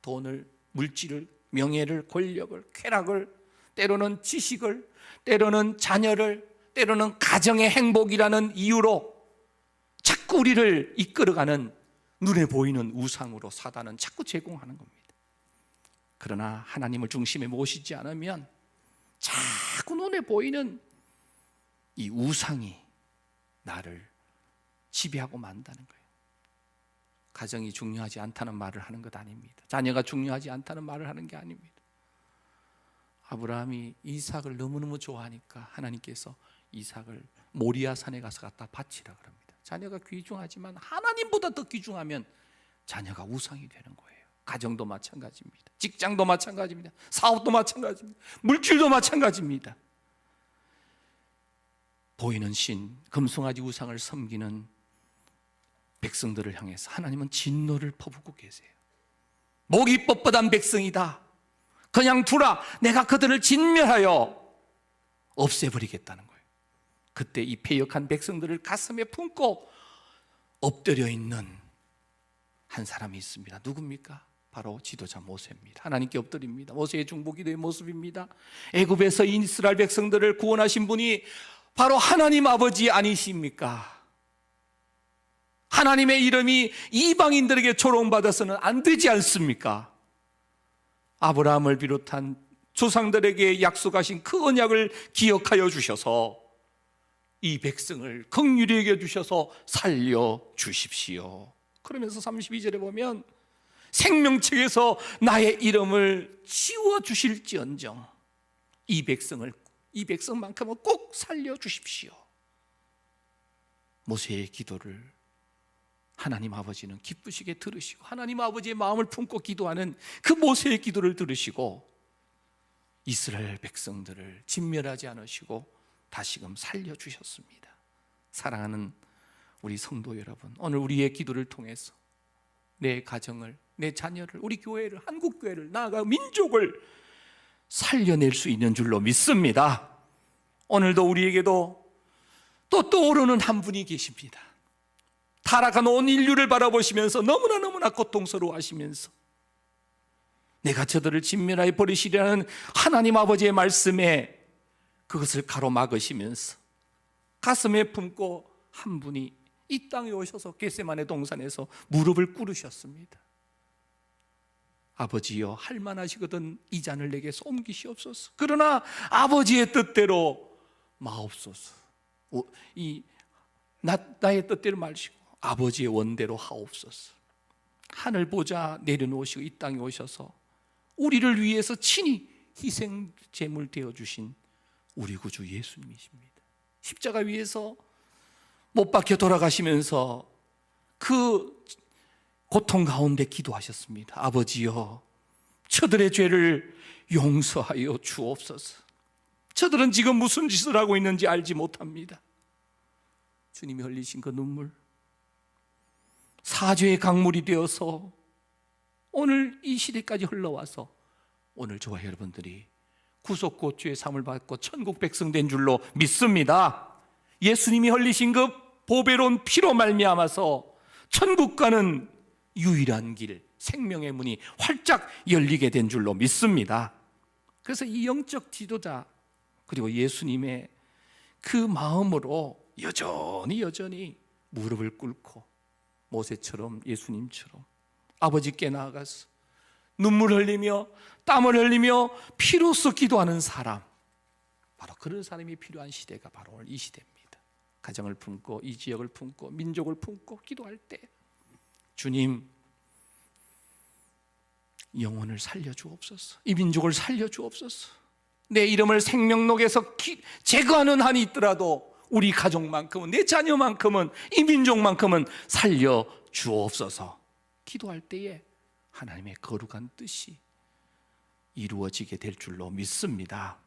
돈을, 물질을, 명예를, 권력을, 쾌락을, 때로는 지식을, 때로는 자녀를, 때로는 가정의 행복이라는 이유로 자꾸 우리를 이끌어가는 눈에 보이는 우상으로 사단은 자꾸 제공하는 겁니다. 그러나 하나님을 중심에 모시지 않으면 자꾸 눈에 보이는 이 우상이 나를 지배하고 만다는 거예요. 가정이 중요하지 않다는 말을 하는 것 아닙니다. 자녀가 중요하지 않다는 말을 하는 게 아닙니다. 아브라함이 이삭을 너무너무 좋아하니까 하나님께서 이삭을 모리아 산에 가서 갖다 바치라 그럽니다. 자녀가 귀중하지만 하나님보다 더 귀중하면 자녀가 우상이 되는 거예요. 가정도 마찬가지입니다. 직장도 마찬가지입니다. 사업도 마찬가지입니다. 물질도 마찬가지입니다. 보이는 신, 금송아지 우상을 섬기는 백성들을 향해서 하나님은 진노를 퍼붓고 계세요. 목이 뻣뻣한 백성이다. 그냥 두라. 내가 그들을 진멸하여 없애버리겠다는 거예요. 그때 이 패역한 백성들을 가슴에 품고 엎드려 있는 한 사람이 있습니다. 누굽니까? 바로 지도자 모세입니다. 하나님께 엎드립니다. 모세의 중보기도의 모습입니다. 애굽에서 이스라엘 백성들을 구원하신 분이 바로 하나님 아버지 아니십니까? 하나님의 이름이 이방인들에게 조롱받아서는 안 되지 않습니까? 아브라함을 비롯한 조상들에게 약속하신 그 언약을 기억하여 주셔서 이 백성을 긍휼히 여겨 주셔서 살려주십시오. 그러면서 32절에 보면 생명책에서 나의 이름을 지워주실지언정 이 백성만큼은 꼭 살려주십시오. 모세의 기도를 하나님 아버지는 기쁘시게 들으시고 하나님 아버지의 마음을 품고 기도하는 그 모세의 기도를 들으시고 이스라엘 백성들을 진멸하지 않으시고 다시금 살려주셨습니다. 사랑하는 우리 성도 여러분, 오늘 우리의 기도를 통해서 내 가정을, 내 자녀를, 우리 교회를, 한국교회를, 나아가 민족을 살려낼 수 있는 줄로 믿습니다. 오늘도 우리에게도 또 떠오르는 한 분이 계십니다. 타락한 온 인류를 바라보시면서 너무나 고통스러워하시면서 내가 저들을 진멸하여 버리시려는 하나님 아버지의 말씀에 그것을 가로막으시면서 가슴에 품고 한 분이 이 땅에 오셔서 겟세마네 동산에서 무릎을 꿇으셨습니다. 아버지여, 할만하시거든 이 잔을 내게서 옮기시옵소서. 그러나 아버지의 뜻대로 마옵소서. 나의 뜻대로 마시고 아버지의 원대로 하옵소서. 하늘 보자 내려놓으시고 이 땅에 오셔서 우리를 위해서 친히 희생 제물 되어 주신 우리 구주 예수님이십니다. 십자가 위에서 못 박혀 돌아가시면서 그 고통 가운데 기도하셨습니다. 아버지여, 저들의 죄를 용서하여 주옵소서. 저들은 지금 무슨 짓을 하고 있는지 알지 못합니다. 주님이 흘리신 그 눈물, 사죄의 강물이 되어서 오늘 이 시대까지 흘러와서 오늘 저와 여러분들이 구속고 죄의 사함을 받고 천국 백성 된 줄로 믿습니다. 예수님이 흘리신 그 보배로운 피로 말미암아서 천국 가는 유일한 길, 생명의 문이 활짝 열리게 된 줄로 믿습니다. 그래서 이 영적 지도자 그리고 예수님의 그 마음으로 여전히 무릎을 꿇고 모세처럼 예수님처럼 아버지께 나아가서 눈물 흘리며 땀을 흘리며 피로써 기도하는 사람, 바로 그런 사람이 필요한 시대가 바로 오늘 이 시대입니다. 가정을 품고 이 지역을 품고 민족을 품고 기도할 때 주님, 영혼을 살려주옵소서, 이 민족을 살려주옵소서, 내 이름을 생명록에서 제거하는 한이 있더라도 우리 가족만큼은, 내 자녀만큼은, 이 민족만큼은 살려주옵소서. 기도할 때에 하나님의 거룩한 뜻이 이루어지게 될 줄로 믿습니다.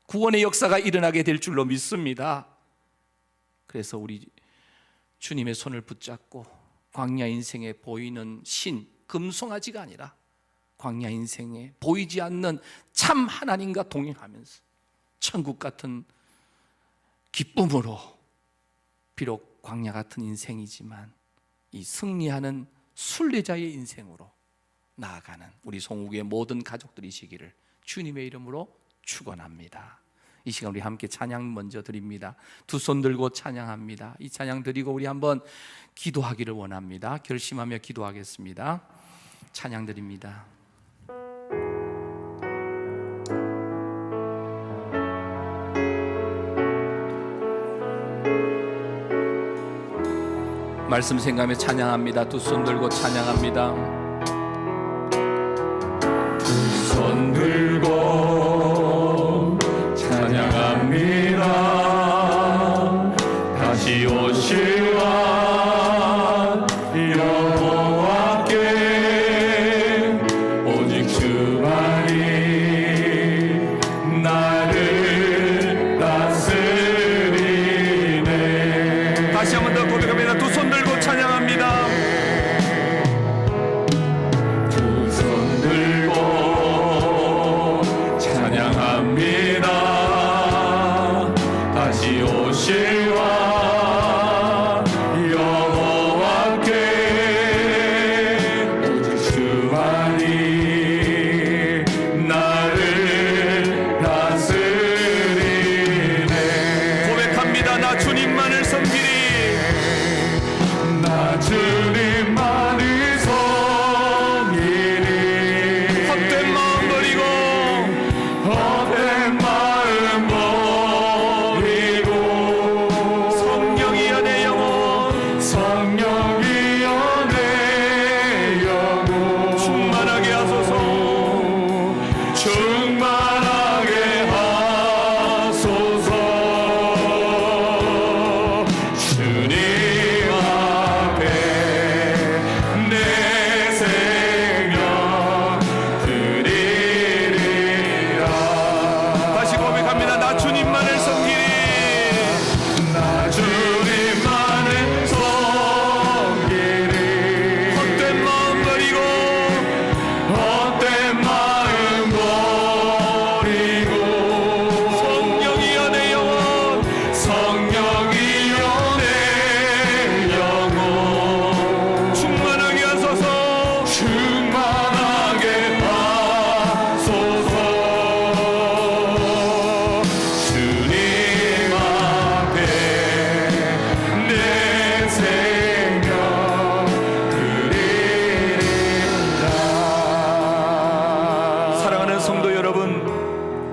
구원의 역사가 일어나게 될 줄로 믿습니다. 그래서 우리 주님의 손을 붙잡고 광야 인생에 보이는 신, 금송아지가 아니라 광야 인생에 보이지 않는 참 하나님과 동행하면서 천국 같은 기쁨으로, 비록 광야 같은 인생이지만 이 승리하는 순례자의 인생으로 나아가는 우리 송욱의 모든 가족들이시기를 주님의 이름으로 축원합니다. 이 시간 우리 함께 찬양 먼저 드립니다. 두 손 들고 찬양합니다. 이 찬양 드리고 우리 한번 기도하기를 원합니다. 결심하며 기도하겠습니다. 찬양 드립니다. 말씀 생각하며 찬양합니다. 두 손 들고 찬양합니다. 두 손 들고 찬양합니다. 다시 오시와 여호와께 오직 주만이 나를 다스리네. 다시 한 번 더 고백합니다. 두 손 들고 찬양합니다. 두 손 들고 찬양합니다. 다시 오시와 여호와께 오직 주만이 나를 다스리네. 고백합니다. 나 주님만을 섬기리. 나 주님만을 섬기리. 헛된 마음 버리고 헛된 마음 버리고 성령이여 내 영혼, 성령이여 내 영혼 충만하게 하소서. 충만하게 하소서. 주님 앞에 내 생명 드리리라. 다시 고백합니다. 나 주님만을 섬기리. 나 주님만을 섬기리. 헛된 마음 버리고 헛된 마음 버리고 성령이여 내 영혼, 성령이여 내 영혼 충만하게 하소서. 충만하게 하소서. 주님 앞에 내 생명 드리리라. 사랑하는 성도 여러분,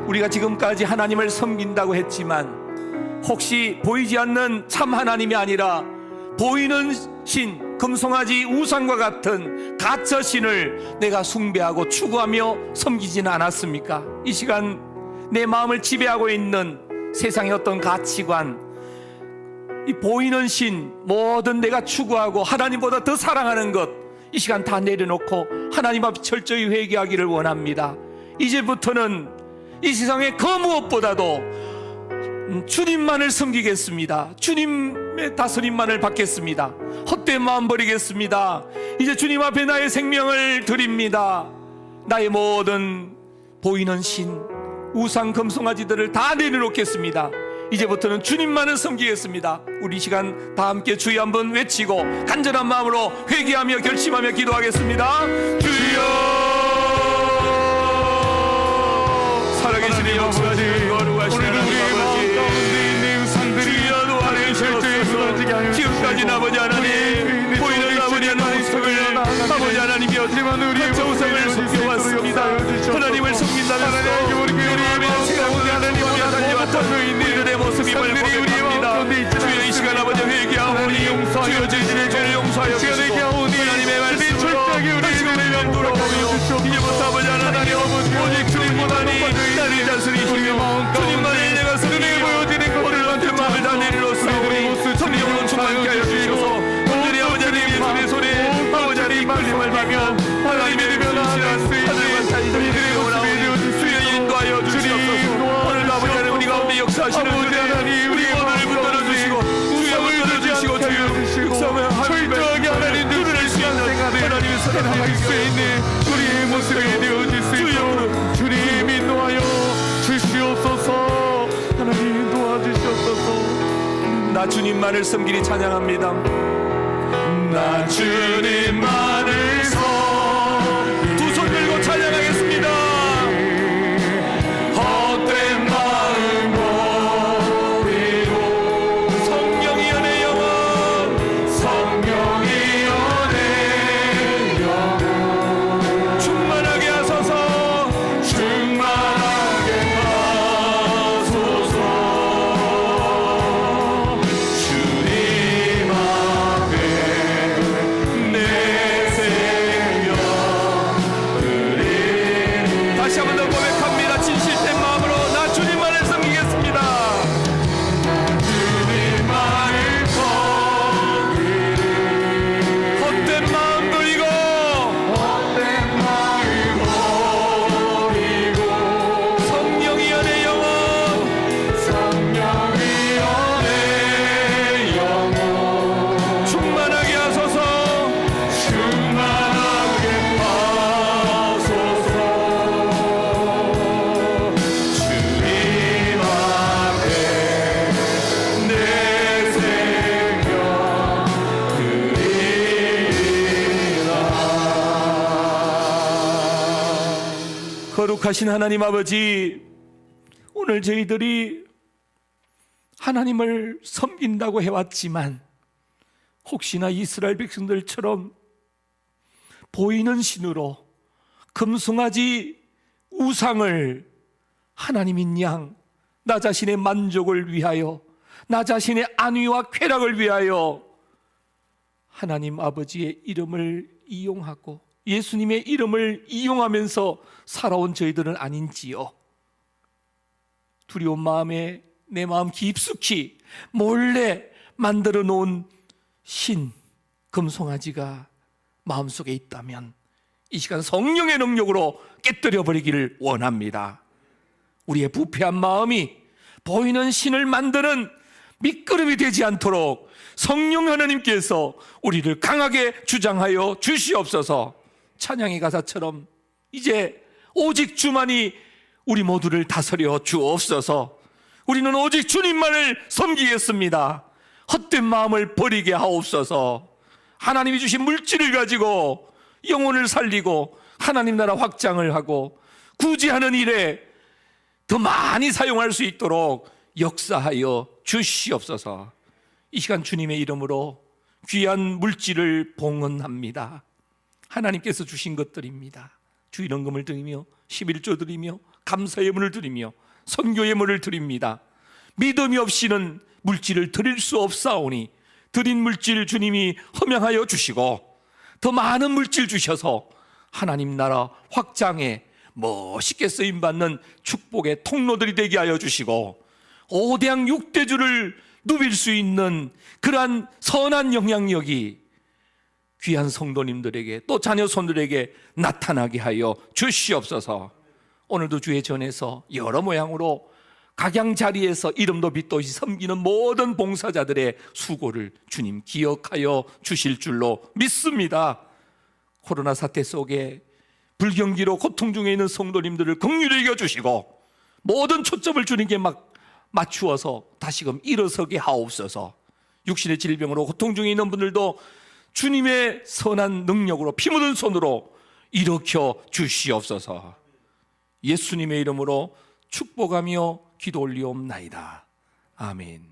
우리가 지금까지 하나님을 섬긴다고 했지만 혹시 보이지 않는 참 하나님이 아니라 보이는 신, 금송아지 우상과 같은 가짜신을 내가 숭배하고 추구하며 섬기지는 않았습니까? 이 시간 내 마음을 지배하고 있는 세상의 어떤 가치관, 이 보이는 신, 뭐든 내가 추구하고 하나님보다 더 사랑하는 것, 이 시간 다 내려놓고 하나님 앞에 철저히 회개하기를 원합니다. 이제부터는 이 세상의 그 무엇보다도 주님만을 섬기겠습니다. 주님의 다스림만을 받겠습니다. 헛된 마음 버리겠습니다. 이제 주님 앞에 나의 생명을 드립니다. 나의 모든 보이는 신, 우상 금송아지들을 다 내려놓겠습니다. 이제부터는 주님만을 섬기겠습니다. 우리 시간 다 함께 주여 한번 외치고 간절한 마음으로 회개하며 결심하며 기도하겠습니다. 주여, 살아계시는 역사하시는 거룩하시는 하나님 아버지, 주여 도와주시옵소서. 지금까지 아버지 하나님 보이는 아버지 하나님 우상을 아버지 하나님이 가짜 우상을 섬겨왔습니다. 하나님을 섬긴다면서 우리의 생각을 하나님과 달려왔던 우리들의 모습이 발견됩니다. 주여 이 시간 아버지 회개하오니 주여 저희들의 죄를 용서하여 주시고 하나님의 말씀으로 다시 우리를 돌아보며 이제부터 아버지 하나님 오직 주님만이 나를 다스리시며 주님만이 내가 섬기며 오늘 같은 마음을 다 내리놓사오니 성령으로 충만케 하여 주시옵소서. 오늘이 아버지 하나님의 손에 손에 아버지 하나님 말씀을 받며 하나님의 되시는 하늘과 땅이 되어오나오니 주여 인도하여 주시옵소서. 오늘 아버지 하나님 우리 가운데 역사하시는 주님 우리 오늘을 붙들어 주시고 주여 붙들어 주시고 주여 육성을 철저하게 하나님 눈을 수양하는 하나님의 선행할 수 있는 우리의 모습이 되어질 수 있도록 주님 인도하여 주시옵소서. 하나님 도와주시옵소서. 나 주님만을 섬기리 찬양합니다. 나 주님만을 두 손 들고 찬양하겠습니다. 헛된 마음 버리고 성령이 연의 영혼 성령이 연의 영혼 충만하게 하소서 충만하게 하소서. 주님 앞에 내 생명 드리니 다시 한 번 더 고백합니다. 진실된 마음으로 나 주님만을 섬기겠습니다. 주님만을 섬기리 헛된 마음 버리고 헛된 마음 버리고 성령이 연의 영혼 성령이 연의 영혼 충만하게 하소서 충만하게 하소서. 주님 앞에 내 생명 드리라. 거룩하신 하나님 아버지, 오늘 저희들이 하나님을 섬긴다고 해왔지만 혹시나 이스라엘 백성들처럼 보이는 신으로 금송아지 우상을 하나님인 양 나 자신의 만족을 위하여 나 자신의 안위와 쾌락을 위하여 하나님 아버지의 이름을 이용하고 예수님의 이름을 이용하면서 살아온 저희들은 아닌지요. 두려운 마음에 내 마음 깊숙이 몰래 만들어 놓은 신 금송아지가 마음속에 있다면 이 시간 성령의 능력으로 깨뜨려 버리기를 원합니다. 우리의 부패한 마음이 보이는 신을 만드는 미끄럼이 되지 않도록 성령 하나님께서 우리를 강하게 주장하여 주시옵소서. 찬양의 가사처럼 이제 오직 주만이 우리 모두를 다스려 주옵소서. 우리는 오직 주님만을 섬기겠습니다. 헛된 마음을 버리게 하옵소서. 하나님이 주신 물질을 가지고 영혼을 살리고 하나님 나라 확장을 하고 구제하는 일에 더 많이 사용할 수 있도록 역사하여 주시옵소서. 이 시간 주님의 이름으로 귀한 물질을 봉헌합니다. 하나님께서 주신 것들입니다. 주일헌금을 드리며 11조 드리며 감사 예물을 드리며 선교 예물을 드립니다. 믿음이 없이는 물질을 드릴 수 없사오니 드린 물질 주님이 허명하여 주시고 더 많은 물질 주셔서 하나님 나라 확장에 멋있게 쓰임받는 축복의 통로들이 되게 하여 주시고 5대양 6대주를 누빌 수 있는 그러한 선한 영향력이 귀한 성도님들에게 또 자녀손들에게 나타나게 하여 주시옵소서. 오늘도 주의 전에서 여러 모양으로 각양자리에서 이름도 빛도 없이 섬기는 모든 봉사자들의 수고를 주님 기억하여 주실 줄로 믿습니다. 코로나 사태 속에 불경기로 고통 중에 있는 성도님들을 긍휼히 여겨주시고 모든 초점을 주님께 막 맞추어서 다시금 일어서게 하옵소서. 육신의 질병으로 고통 중에 있는 분들도 주님의 선한 능력으로 피 묻은 손으로 일으켜 주시옵소서. 예수님의 이름으로 축복하며 기도 올리옵나이다. 아멘.